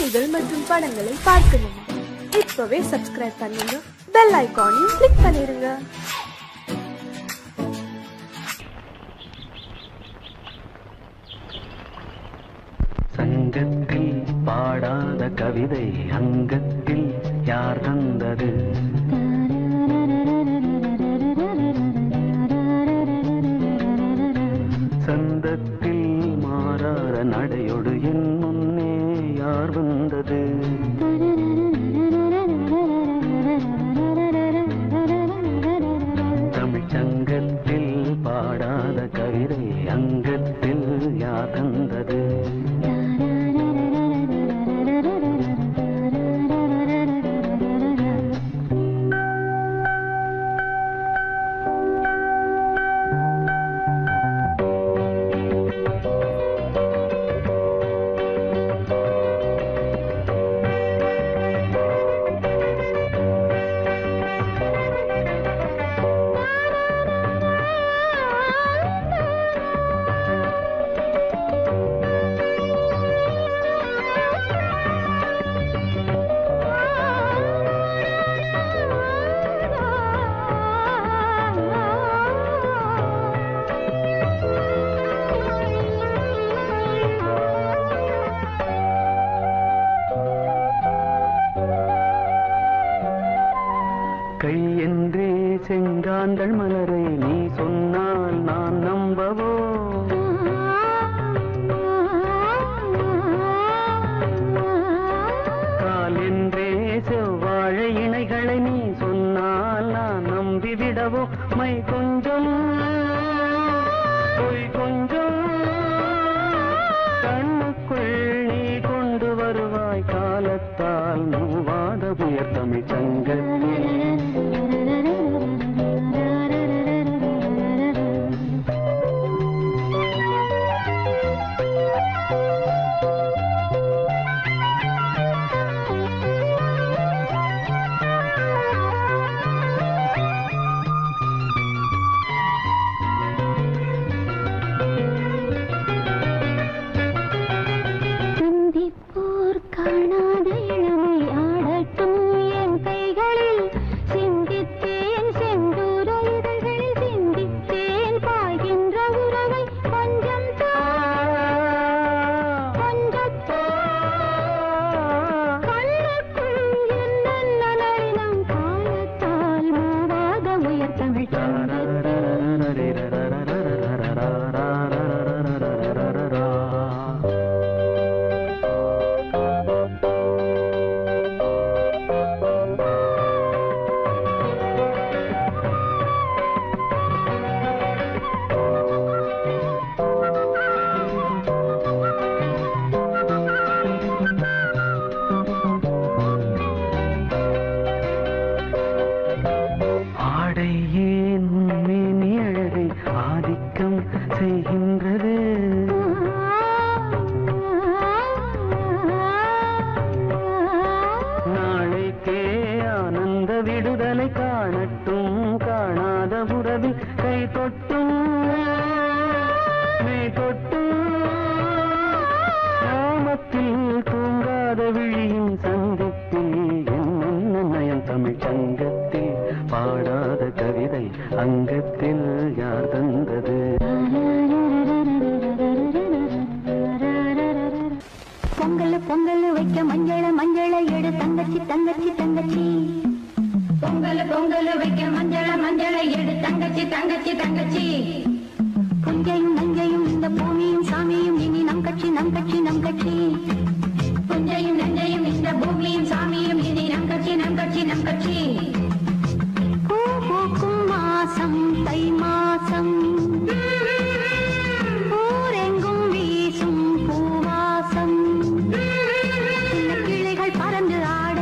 செய்திகள் மற்றும் படங்களை பார்க்கணுமா? இப்பவே சப்ஸ்கிரைப் பண்ணுங்க, பெல் ஐகானையும் கிளிக் பண்ணிருங்க. சங்கத்தில் பாடாத கவிதை அங்கத்தில் யார் தந்தது? சந்தத்தில் மாறாத நடையோடு என் முன்னே யார் வந்தது? தமிழ் சங்கத்தில் பாடாத கவிதை அங்கத்தில் யார் தந்தது? கை என்றே செங்காந்தள் மலரை நீ சொன்னால் நான் நம்பவோ? கால் என்றே செவ்வாழை இணைகளை நீ சொன்னால் நான் நம்பிவிடவோ? மை கொஞ்சம் பொய் கொஞ்சம் கண்ணுக்குள் நீ கொண்டு வருவாய் காலத்தால் மூவாத புயர் தமிழ் சங்கத்தில். காணாத இளமை ஆடட்டும் என் கைகளில், சிந்தித்தேன் செந்தூர இதழ்களில், சிந்தித்தேன் பாய்கின்ற உறவை கொஞ்சம் கண்ணுக்குள் என்னென்ன நளினம் காலத்தால் மூவாத உயர் தமிழ் செய்கின்றது. நாளைக்கே ஆனந்த விடுதலை காணட்டும் காணாத உறவில் கை தொட்டும் மெய் தொட்டும் நாமத்தில் தூங்காத விழியின் சந்திப்பில் என்ன நயம் தமிழ் சங்கத்தில் பாடாத கவிதை அங்கத்தில் யார் தந்தது? பொங்கல் பொங்கல் வைக்க மஞ்சள மஞ்சள எடு தங்கச்சி தங்கச்சி தங்கச்சி. பொங்கல் பொங்கல் வைக்க மஞ்சள மஞ்சள எடு தங்கச்சி தங்கச்சி தங்கச்சி. புஞ்சையும் நஞ்சையும் இந்த பூமியும் சாமியும் இனி நம் கட்சி நம் கட்சி நம் கட்சி. புஞ்சையும் நஞ்சையும் இந்த பூமியும் சாமியும் இனி நம் கட்சி நம் கட்சி நம் கட்சி. பூ பூக்கும் மாசம் தை மாசம், ஊரெங்கும் வீசும் பூவாசம். சின்ன கிளிகள் பறந்து ஆட,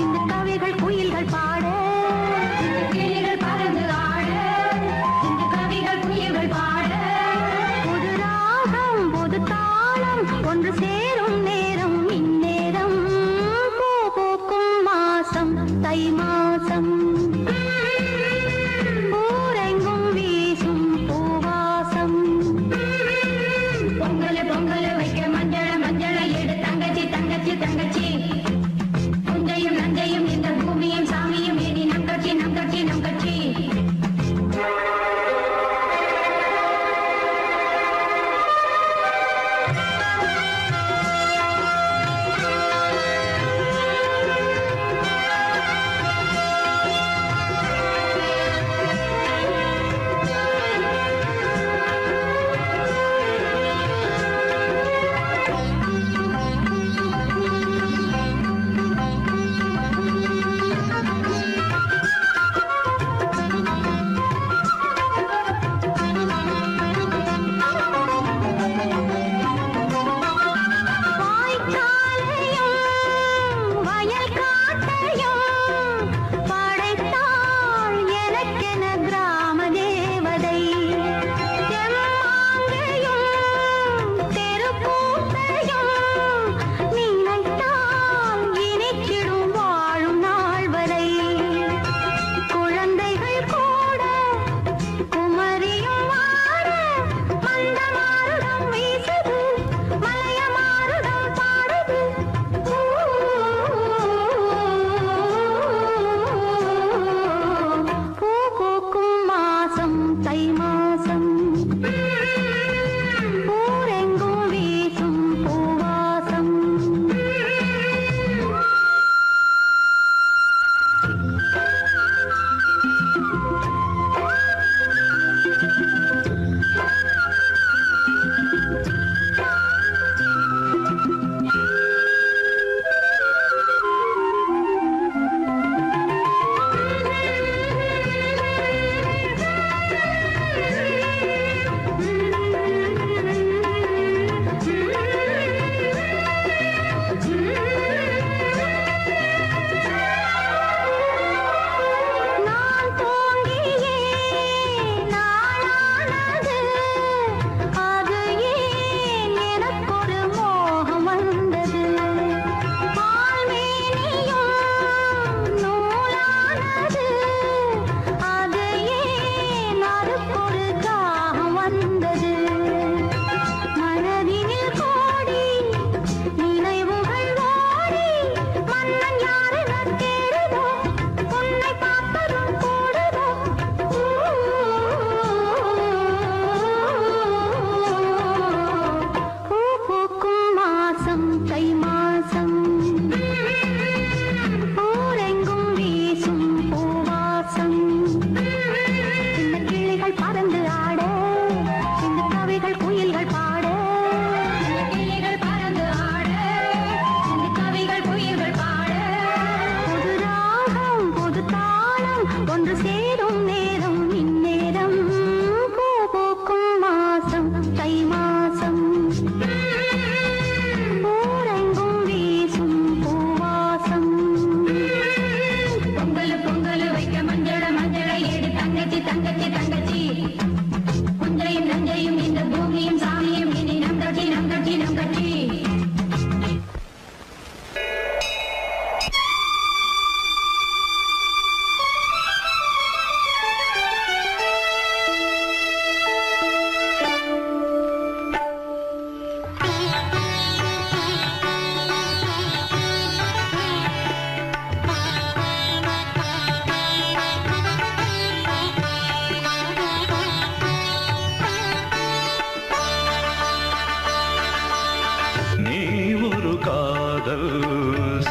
இந்த கவிகள் குயில்கள் பாட. சின்ன கிளிகள் பறந்து ஆட, இந்த கவிகள் குயில்கள் பாட. புது ராகம் புது தாளம் ஒன்று சேரும் நேரம் இந்நேரம். பூ பூக்கும் மாசம் தை மாசம்.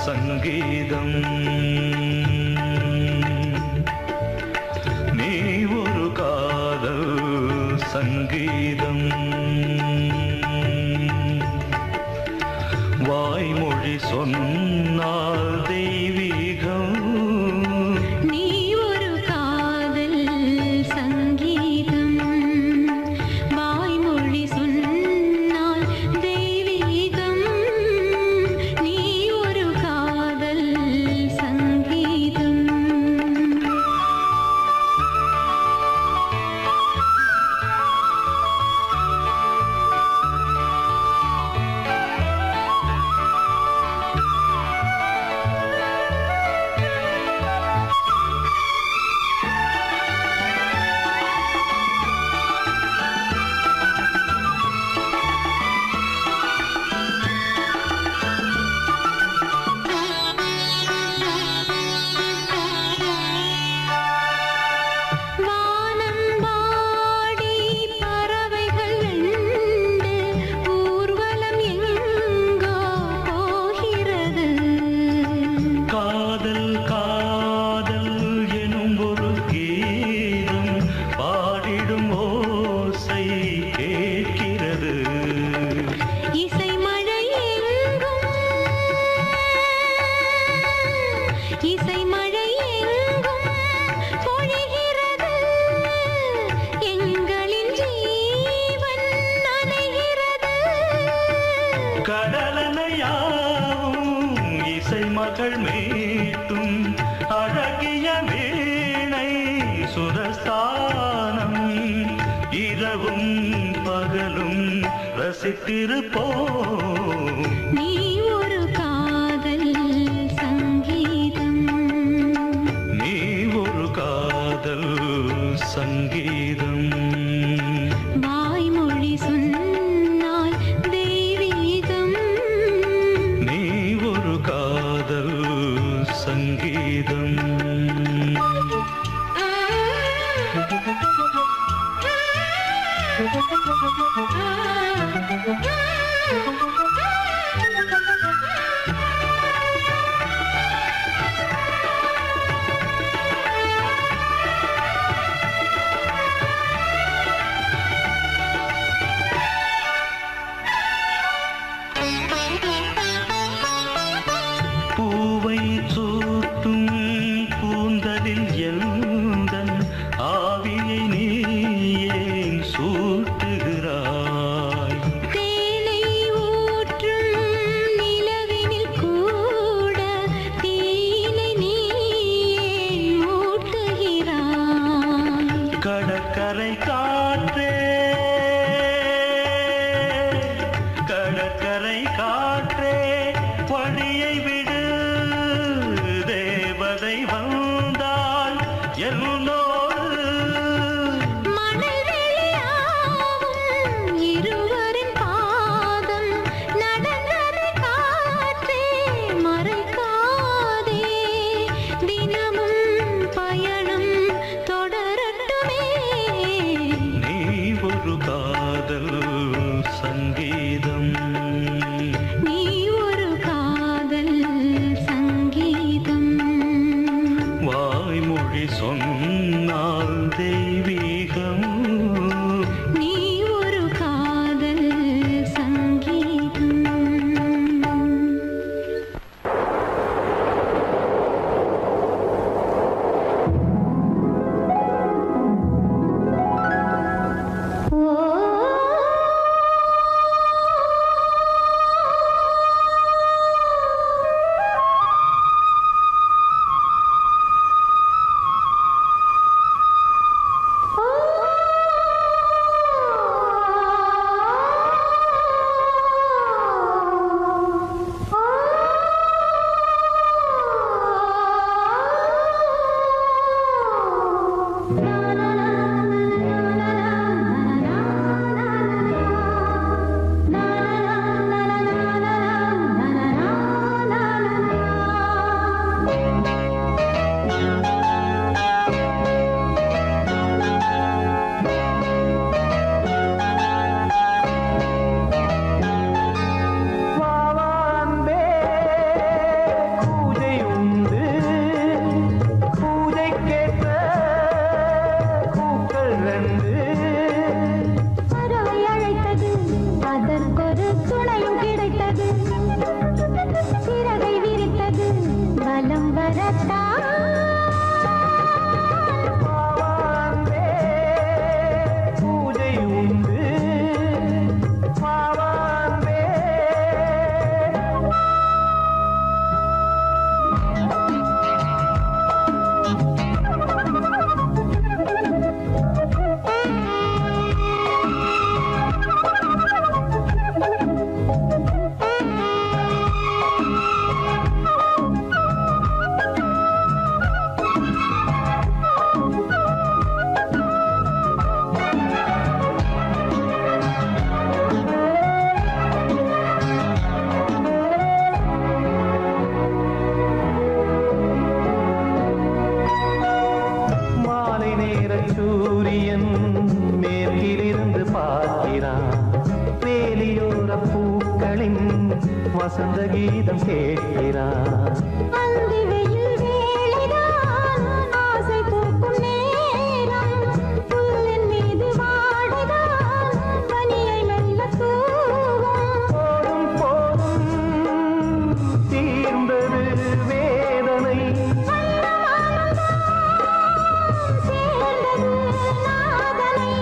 சங்கீதம் நீ ஒரு காதல் சங்கீதம் வாய்மொழி சொன்னால் தெய்வீகம் நீ ஒரு காதல் சங்கீதம் வாய்மொழி சொன்னால் தெய்வீகம் நீ ஒரு காதல் சங்கீதம் இசை மழை எங்கும் பொழிகிறது எங்களின் ஜீவன் நனைகிறது கடலனையாவும் இசை மகள் மீட்டும் அழகிய வீணை சுரஸ்தானம் இரவும் பகலும் ரசித்திருப்போம் நீ ஒரு காதல் சங்கீதம் நீ ஒரு காதல் சங்கீதம் வாய்மொழி சொன்னால் தெய்வீகம் நீ ஒரு காதல் சங்கீதம் பூவை சூட்டும் கூந்தலில் எந்தன் ஆவியை நீ ஏன் சூட்டுகிறாய் தேனை ஊற்றும் நிலவினில் கூட தீனை நீ ஏன் மூட்டுகிறாய் கடற்கரை காற்றே கடற்கரை காற்றே வழியை விடு வசந்த கீதம் கேட்கிறான். அந்தி வெயில் வேளைதான் ஆசை பூக்கும் நேரம், புல்லின் மீது வாடைதான் பனியை மெல்ல தூவும். போதும் போதும் தீர்ந்தது வேதனை, சேர்ந்தது நாதனை,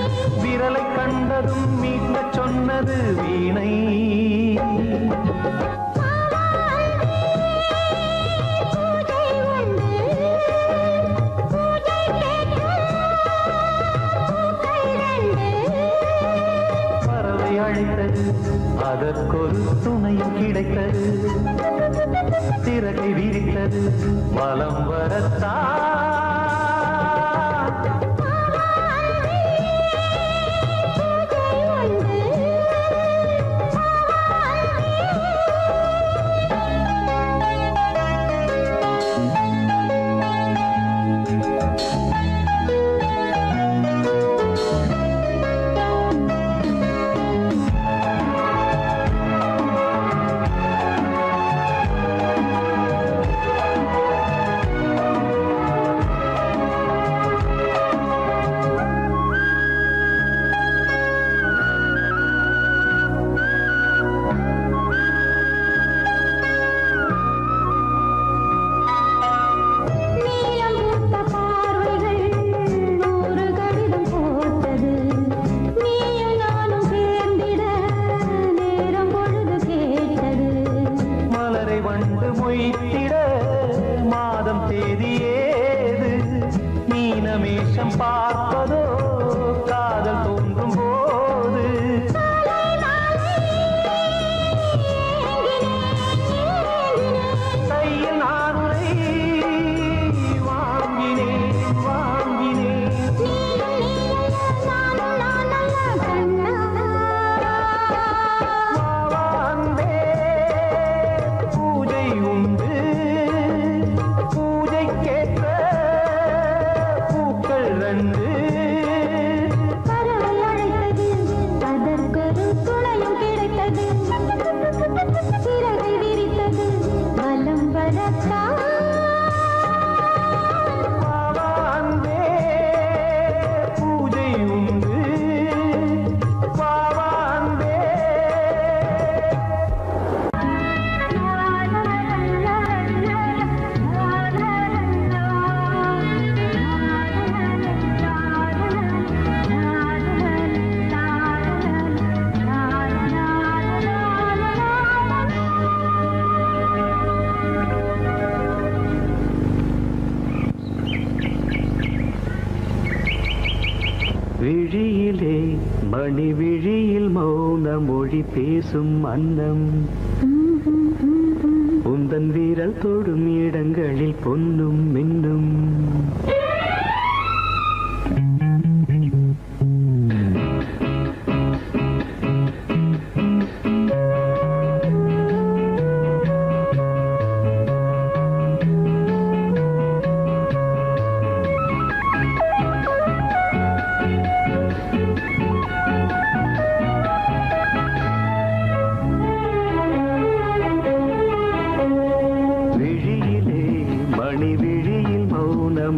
விரலை கண்டதும் மீட்கச் சொன்னது வீணை. அதற்கொரு துணையும் கிடைத்தது, சிறகை விரித்தது வலம் வரத்தான். பார்ப்பதோ காதல் தோன்றும் போது, கையில் நானுரை வாங்கினேன் வாங்கினேன். வாவாந்தே பூஜை உண்டு, பூஜைக்கேற்ற பறவை அழைத்தது, அதற்கொரு துணையும் கிடைத்தது, சிறகை விரித்தது வலம் வரத்தான். பூஜை உண்டு பாவாந்தே. விழியிலே மணி விழியில் மௌன மொழி பேசும் அன்னம், உந்தன் வீரல் தொடும் இடங்களில் பொன்னும் மின்னும்.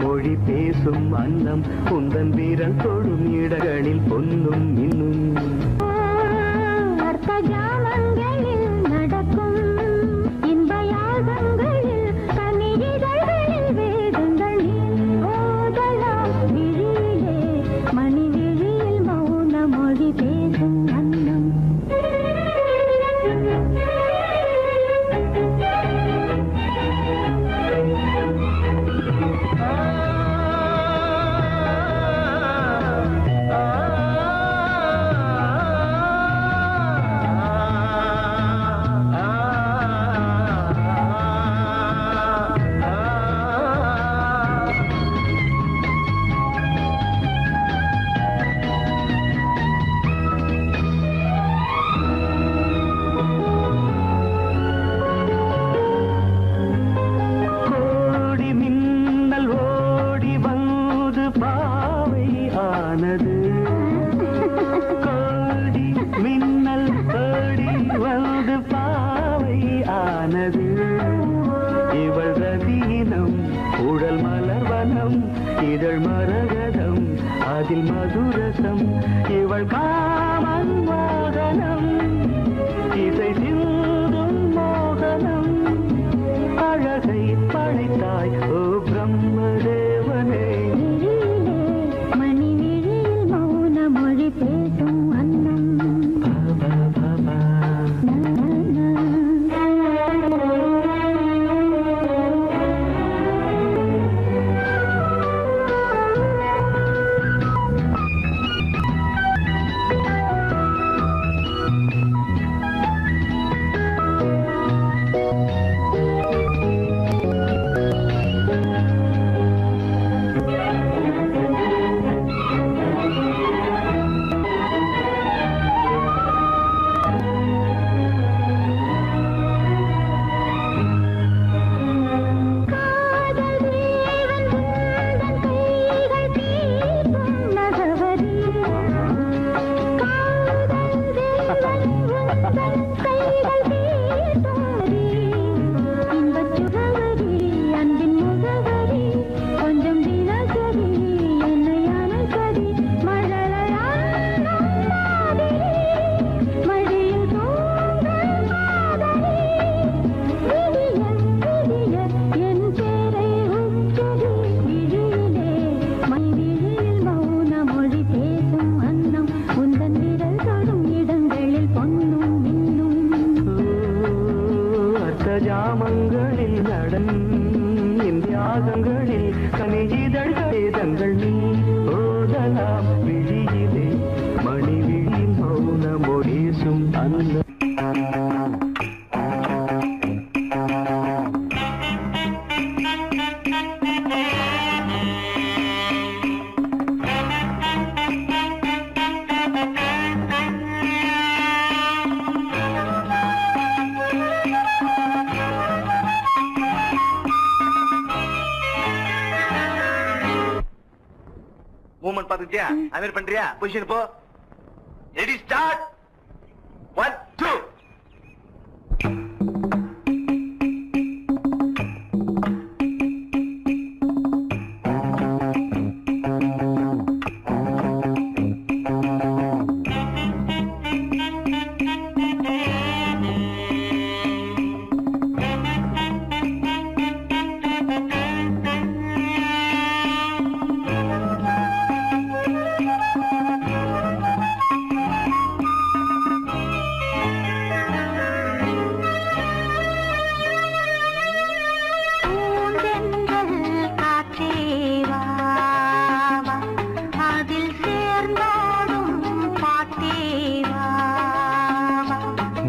மொழி பேசும் அன்னம், உந்தன் வீரல் தொடும் இடங்களில் பொன்னும் மின்னும். அர்த்த ஜாமங்களில் நடக்கும் இன்ப யாகங்களில் கனியிதழ்களில் ஆனது இவள் ரதியினம் உடல் மலர்வனம் இதழ் மரகதம் அதில் மதுரசம் இவள் காமன் வாகனம் இசை சிந்தும் மோகனம் அழகை படைத்தாய் ஓ பிரம்மதேவனே மணி விழியில் மௌன மொழி பேசும் அன்னம் ஜாமங்களில் நடன் இந்தியாகங்களில் கனிஜிதழ்களே தங்கள் நீ ஓதலாம் விழியிலே மணி விழி மௌன மொழிசும் அந்த மூமெண்ட் பாத்துக்கிட்டியா? அமீர் பண்றியா? பொசிஷன் போ. Ready start. 1 2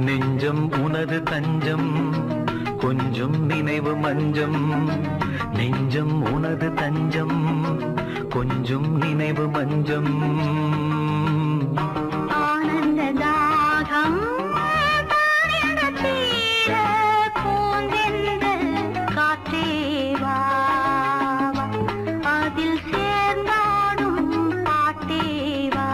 நெஞ்சம் உனது தஞ்சம் கொஞ்சம் நினைவு மஞ்சம் நெஞ்சம் உனது தஞ்சம் கொஞ்சம் நினைவு மஞ்சம் ஆனந்த தாகம் பூந்தெந்தல் காற்றே வா அதில் சேர்ந்தாடும் பாட்டே வா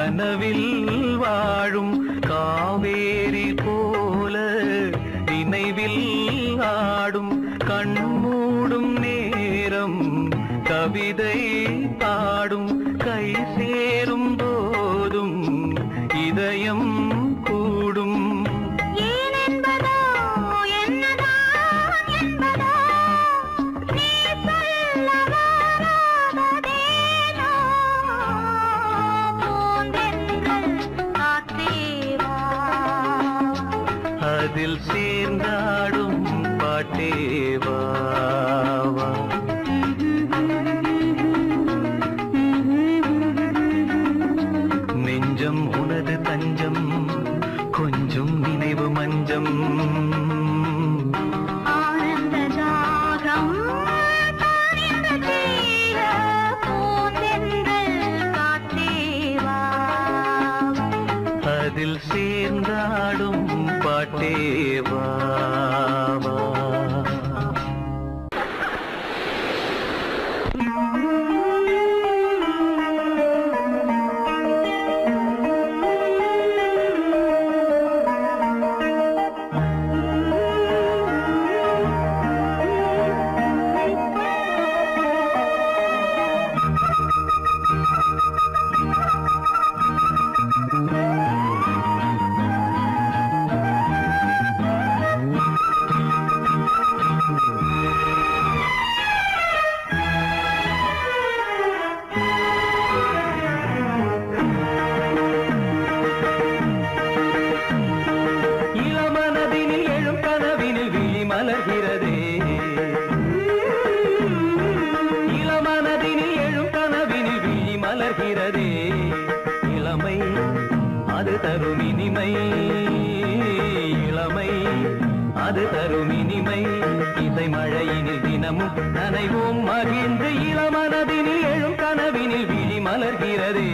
கனவில் வாழும் காவேரி போல நினைவில் ஆடும் கண்மூடும் நேரம் கவிதை பாடும் கை சேரும் போதும் இதயம் கூடும் அதில் சேர்ந்தாடும் பாட்டேவா நெஞ்சம் உனது தஞ்சம் கொஞ்சம் நினைவு மஞ்சம் அதில் சேர்ந்தாடும் பாட்டேவா அது தரும் இனிமை இசை மழையினில் தினமும் நனைவோம் மகிழ்ந்து இளமனதினில் எழும் கனவினில் விழி மலர்கிறதே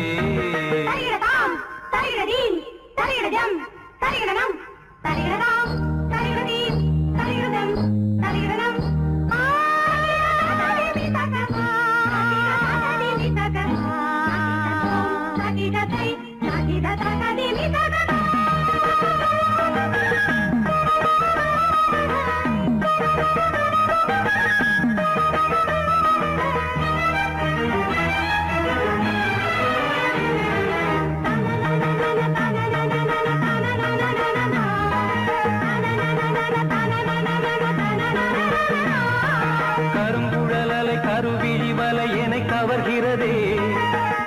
கவர்கிறதே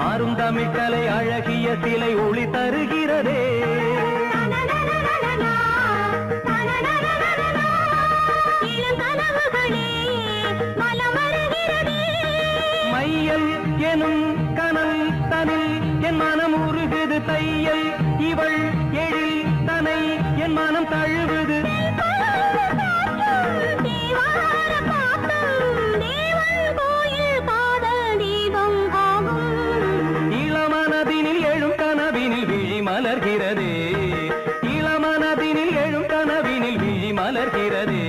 அருந்தமிழ்கலை அழகிய சிலை ஒளி தருகிறதே மையல் எனும் கனல் தனில் என் மனம் உருகுது தையல் இவள் எழில் தனை என் மனம் தழுவுது இளமனதினில் எழும் கனவினில் விழி மலர்கிறதே இளமனதினில் எழும் கனவினில் விழி மலர்கிறதே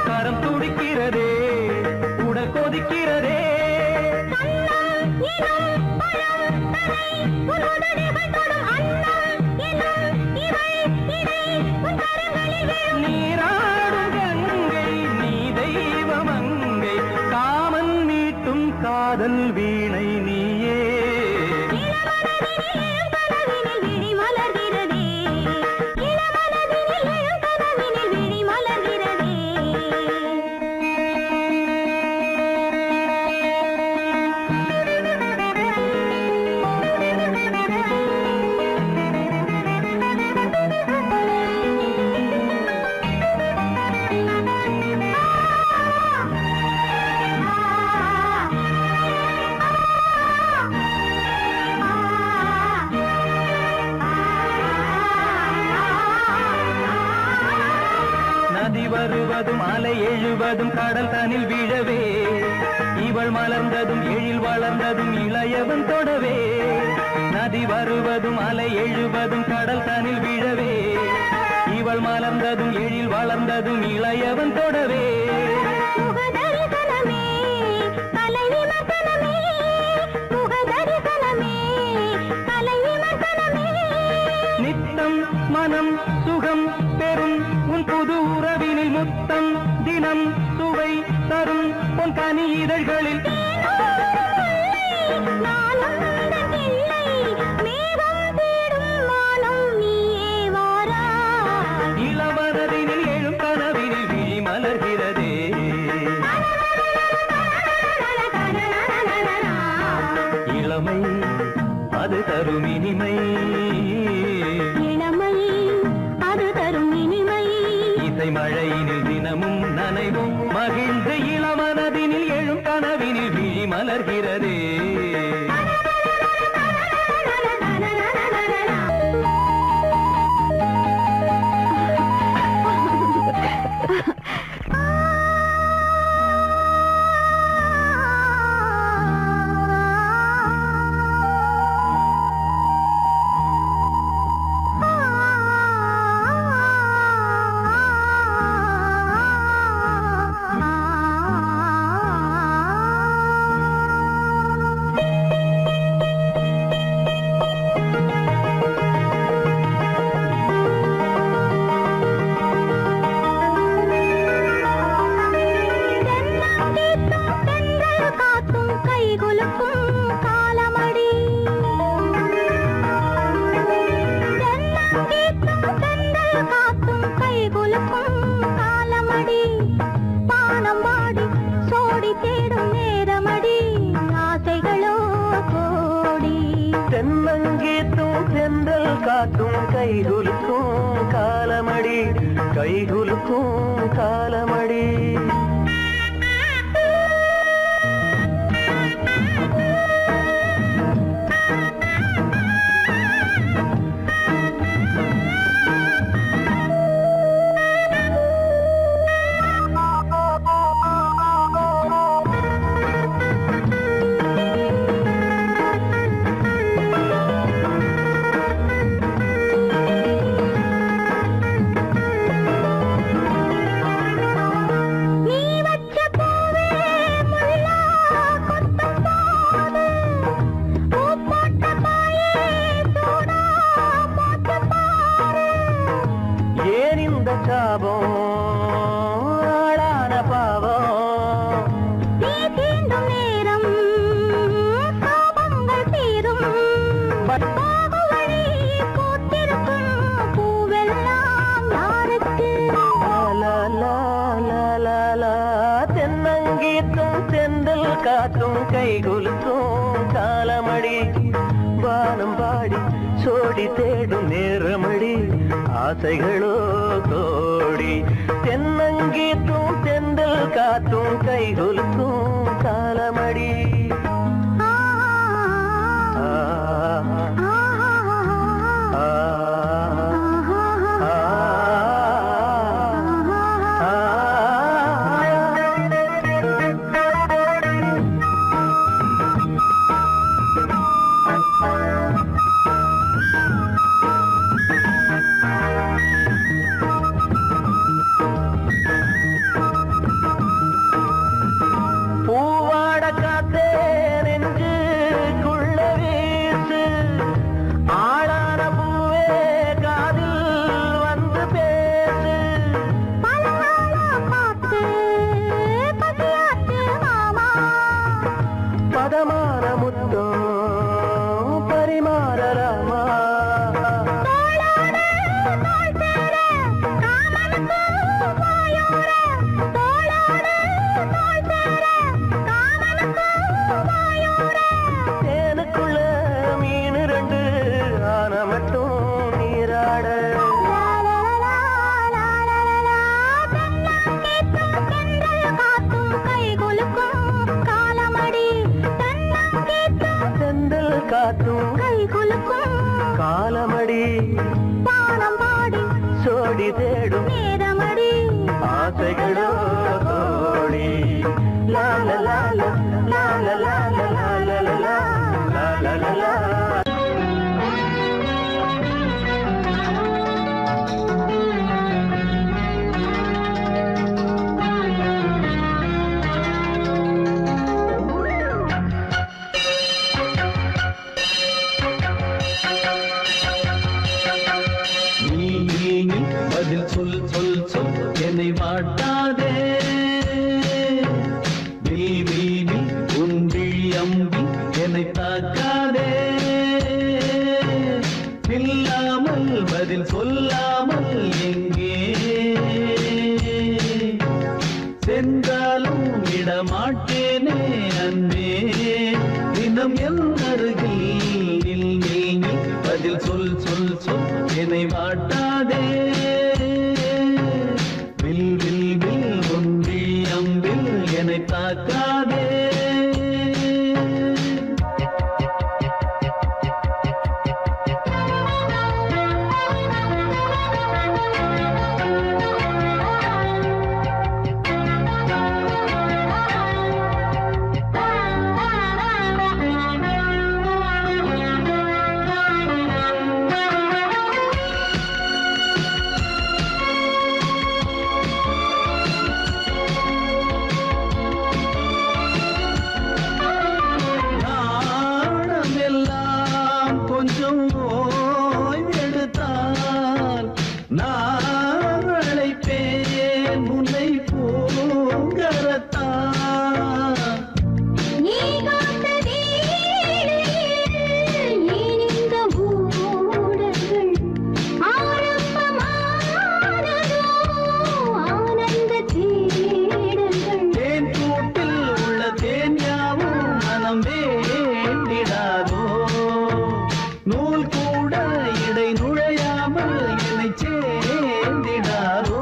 கரம் துடிக்கிறதே உடல் கொதிக்கிறதே நீராடும் கங்கை நீ தெய்வமங்கை காமன் மீட்டும் காதல் வீணை நீயே மலர்கிறதே வருவதும் அலை எழுவதும் கடல் தனில் வீழவே இவள் மலர்ந்ததும் எழில் வளர்ந்ததும் இளையவன் தொடவே நதி வருவதும் அலை எழுவதும் கடல் தனில் வீழவே இவள் மலர்ந்ததும் எழில் வளர்ந்ததும் இளையவன் தொடவே நித்தம் மனம் சுகம் பெறும் உன் புது உறவினில் முத்தம் தினம் சுவை தரும் உன் கனி இதழ்களில் இளவரதினில் எழும் கனவினில் விழி மலர்கிறதே இளமை அது தரும் இனிமை இசை மழையினில் தினமும் நனைவும் மகிழ்ந்து இளமனதினில் எழும் கனவினில் விழி மலர்கிறதே கைகுலுக்கும் காலமடி கைகுலுக்கும் காலமடி கைகுலுக்கும் காலமடி வானம் பாடி சோடி தேடும் நேரமடி ஆசைகளோ கோடி தென்னங்கீத்தும் தென்றல் காத்தும் கைகுலுக்கும் காலமடி la la la. பதில் சொல் சொல் சொல் என்னை வாட்டாதே வீணி உன் விழி அம்பி என்னை தாக்காதே இல்லாமல் பதில் சொல்லாமல் எங்கே சென்றாலும் விடமாட்டேனே அன்பே தினம் என் அருகில் நில் நில் நில் பதில் சொல் சொல் சொல் என்னை வாட்டாதே வில் வில் வில் ஒன்றி அம்பில் என்னை தாக்காதே கொஞ்சம் ஓய்வெடுத்தால் நான் அழைப்பேன் உன்னை பூங்கரத்தா தேன் கூட்டில் உள்ள தேன் யாவும் மனம் வேண்டிடாதோ நூல் கூட இடை நுழையாமல் என்னை சேர்ந்திடாரோ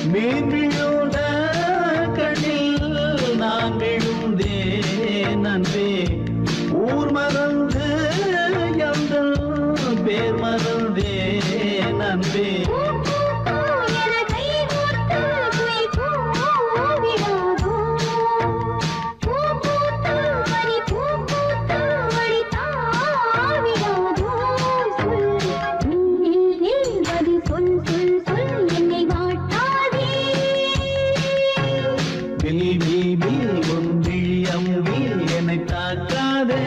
மீன் விழுந்த கண்ணில் நான் விழுந்தேன் அன்பே ஊர் மறந்து எங்கள் பேர் மறந்தேன் அன்பே என்னை தாக்காதே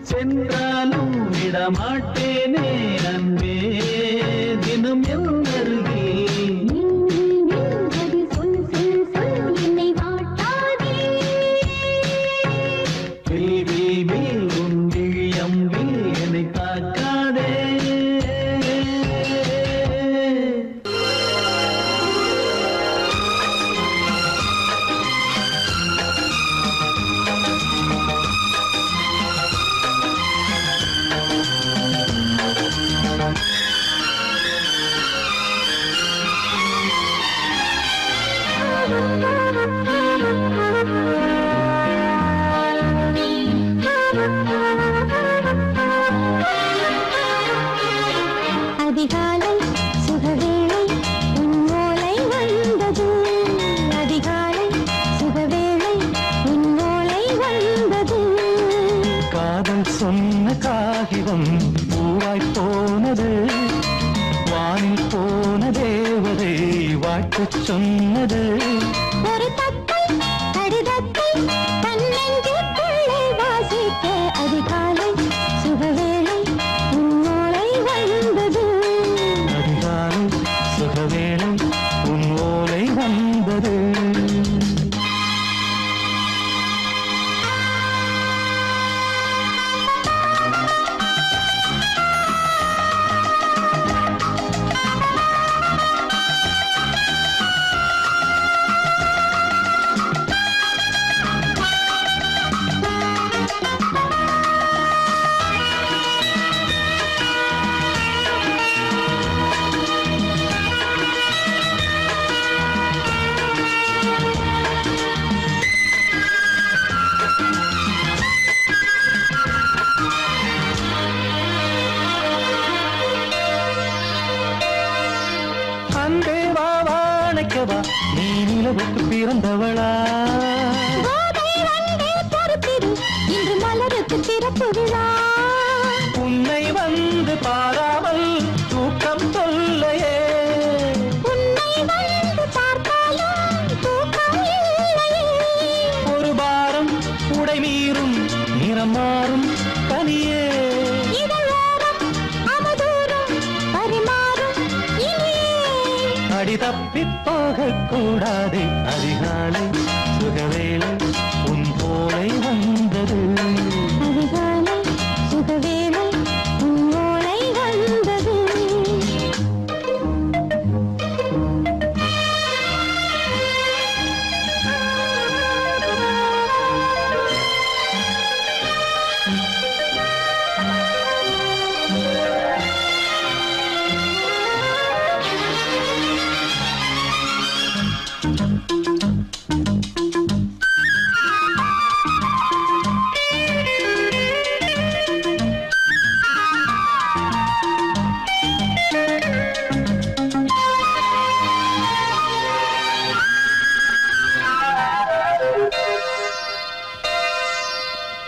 சென்றாலும் விடமாட்டேனே அன்பே தினம் என் அருகில் உன் விழி அம்பில் என்னை தாக்காதே காகிதம் பூவாய் போனது வானில் போன தேவதை வாழ்த்து சொன்னது ஒரு தத்தை கடிதத்தை தன்னெஞ்சுக்குள்ளே வாசிக்க அதிகாலை சுகவேளை உன்னோளை வந்தது அதிகாலை சுகவேளை உன் ஓலை வந்தது அன்பே வா வாழைக்கவா நீ நிலவுக்கு பிறந்தவளா கோதை வந்தே பொறுத்திரு இன்று மலருக்கு திறப்பு விழா உன்னை வந்து பாராமல் தூக்கம் சொல்லையே உன்னை வந்து பார்த்தாலும் தூக்கம் இல்லையே ஒரு பாரம் உடை மீறும் நிறம் மாறும் கனியே இதழோரம் அவதூறும் பரிமாறும் இனியே அடி தப்பி போகக் கூடாது அதிகாலை சுகவேளை உன் போலை வந்தது அதிகாலை சுகவேளை உன்னோளை வந்தது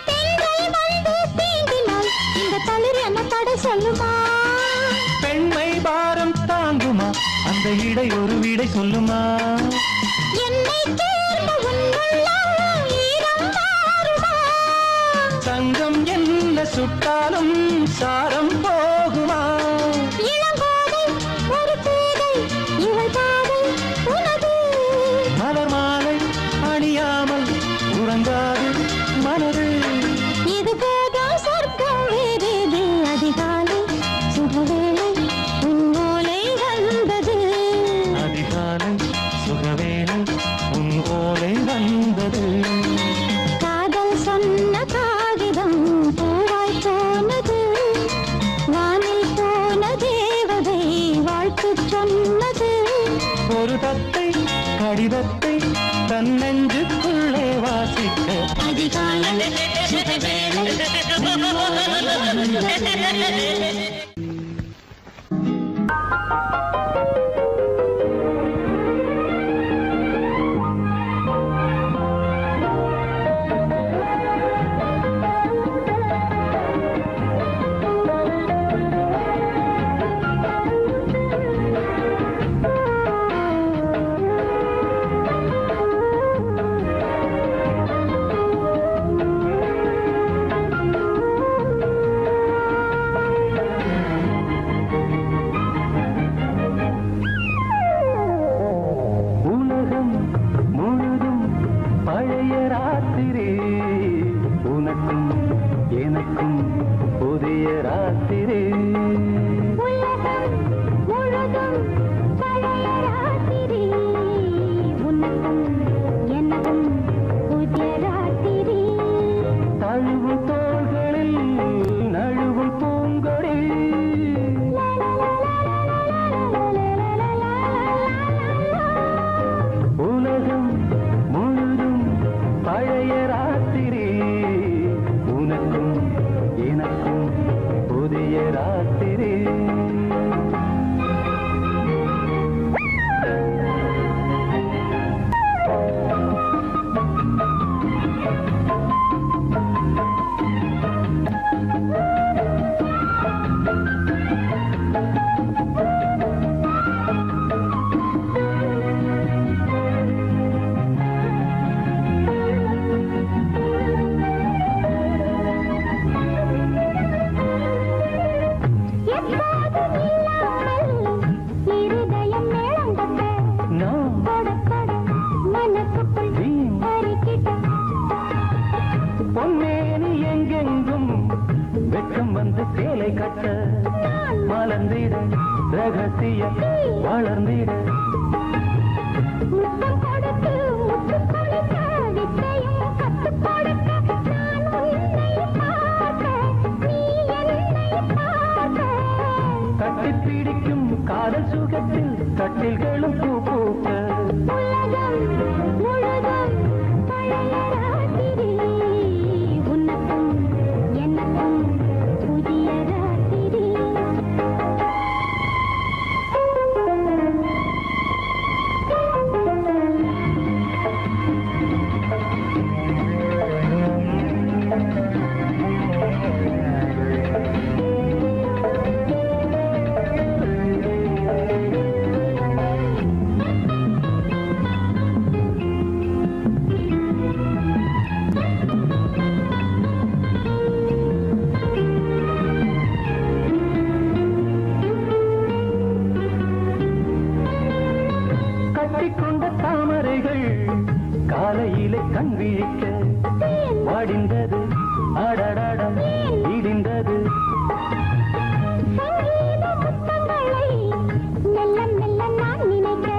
பெண்கள் வந்து தீண்டினால் இந்த தளிர் என்ன தடை சொல்லுமா பெண்மை பாரம் தாங்குமா அந்த இடை ஒரு விடை சொல்லுமா என்னை தேர்ந்த உன்னுள்ளம் ஈரம் மாறுமா சங்கம் என்ன சுட்டாலும் சாரம் போகுமா இளங்கோதை ஒரு பேதை இவள் பாதை உனது மலர் மாலை அணியாமல் உறங்காது மனது இது போதும் சொர்க்கம் வேறேது அதிகாலை சுகவேளை உன்னோலை வந்தது அதிகாலை சுகவேளை உன் ஓலை வந்தது காதல் சொன்ன காகிதம் பூவாய் போனது வானில் போன தேவதை வாழ்த்து சொன்னது ஒரு தத்தை கடிதத்தை தன்னெஞ்சுக்குள்ளே வாசிக்க அதிகாலை சுகவேளை உன்னோலை வந்தது உலகம் முழுதும் பழைய ராத்திரி உனக்கும் எனக்கும் புதிய ராத்திரி உலகம் முழுதும் பழைய ராத்திரி உனக்கும் எனக்கும் புதிய ராத்திரி தழுவும் தோள்களில் நழுவும் பூங்கொடி உலகம் முழுதும் பழைய ராத்திரி உனக்கும் எனக்கும் புதிய ராத்திரி மலர்ந்திட ரகசிய வளர்ந்திட முத்தம் கொடுத்து முத்து கொடுக்க வித்தையும் கத்து கொடுக்க நான் உன்னை பார்க்க நீ என்னை பார்க்க கட்டி பிடிக்கும் காதல் சுகத்தில் கட்டில்களும் பூ பூக்க உலகம் முழுதும் பழைய ராத்திரி உனக்கும் எனக்கும் புதிய ராத்திரி கட்டிக்கொண்ட தாமரைகள் காலையிலே கண் விழிக்க வாடிந்தது அடடடம் இடிந்தது சங்கீத முத்தங்களை மெல்ல மெல்ல நான் நினைக்க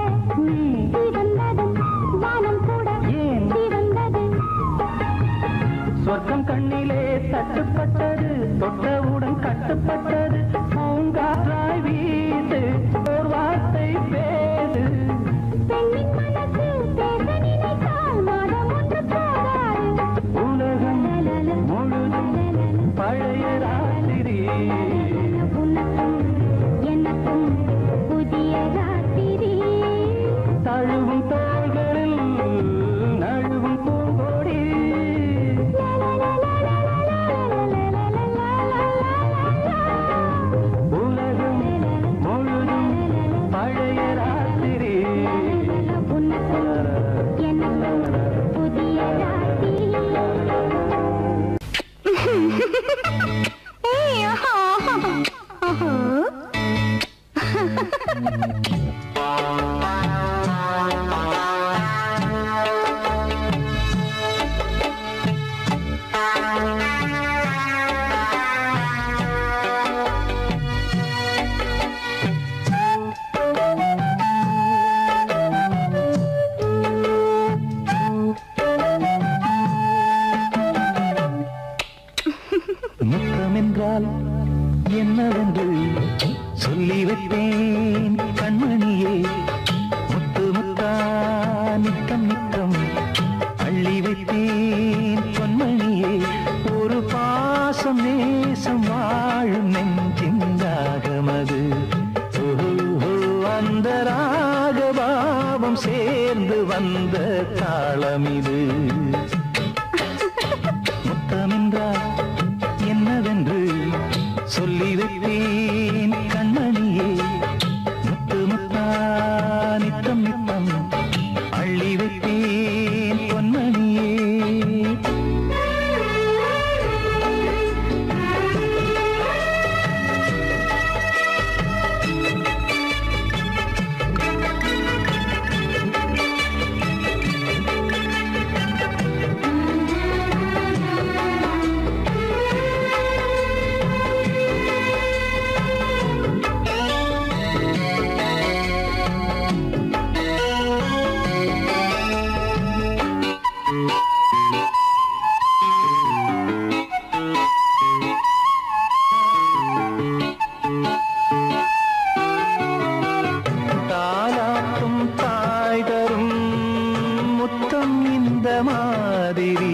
சிவந்ததும் வானம் கூட ஏன் சிவந்தது சொர்க்கம் கண்ணிலே தட்டுப்பட்டது தொட்டவுடன் கட்டுப்பட்டது பூங்காற்றாய் வீசு ஒரு வார்த்தை பேசு பெண்ணின் மனசு பேச நினைத்தால் மாதம் ஒன்று போகாது உலகம் முழுதும் பழைய ராத்திரி உனக்கும் எனக்கும் புதிய ராத்திரி தழுவும் தோள்களில் நழுவும் பூங்கோடி உலகம் முழுதும் பழைய ராத்திரி உனக்கும் எனக்கும் புதிய ராத்திரி முத்தமென்றால் என்னவென்று சொல்லி வைத்தேன் கண்மணியே முத்து முத்தா நித்தம் நித்தம் அள்ளி வைத்தேன் பொன்மணியே ஒரு பாசம் நேசம் வாழும் நெஞ்சின்றாகமது அந்த ராகபாவம் சேர்ந்து வந்த தாளமிது முத்தமென்றால் என்னவென்று சொல்லி வைத்தேன் கண்மணியே முத்து முத்தா நித்தம் நித்தம் அள்ளி வைத்தேன் பொன்மணியே தாலாட்டும் தாய் தரும் முத்தம் இந்த மாதிரி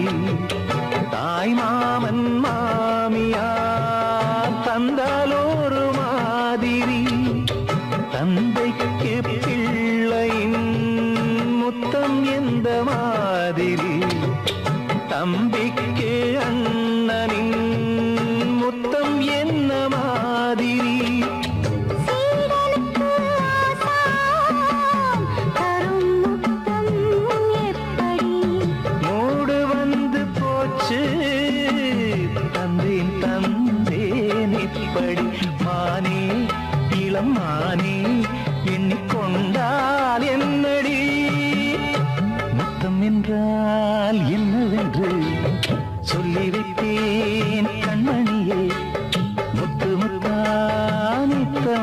தாய் மாமன் மாமியார் தந்தாலோரு மாதிரி தந்தைக்கு பிள்ளையின் முத்தம் எந்த மாதிரி தம்பிக்கு அண்ணனின் முத்தம் என்ன மாதிரி சீடனுக்கு ஆசான் தரும் முத்தம் எப்படி மூடு வந்து போச்சு தந்தேன் தந்தேன் இப்படி மானே இளம் மானே எண்ணிக்கொண்டால் என்னடி முத்தம் என்றால் என்னவென்று சொல்லி வைத்தேன் கண்மணியே முத்து முத்தா நித்தம்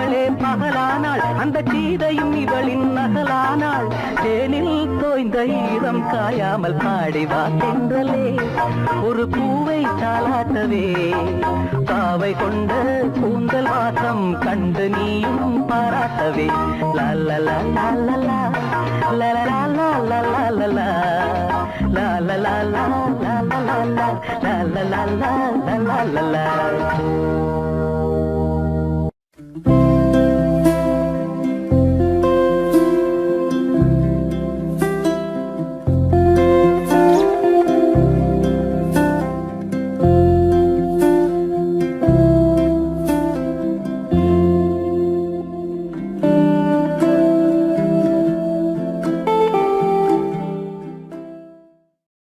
இவளே பகலானாள் அந்த சீதையும் இவளின் நகலானாள் தேனில் தோய்ந்த ஈரம் காயாமல் பாடிவா தென்றலே ஒரு பூவை தாளாட்டவே பாவை கொண்ட கூந்தல் வாசம் கண்டு நீயும் பாராட்டவே லல்லலா லல்லலா லல்லலா லல்லலா லல்லலா லல்லலா லல்லலா லல்லலா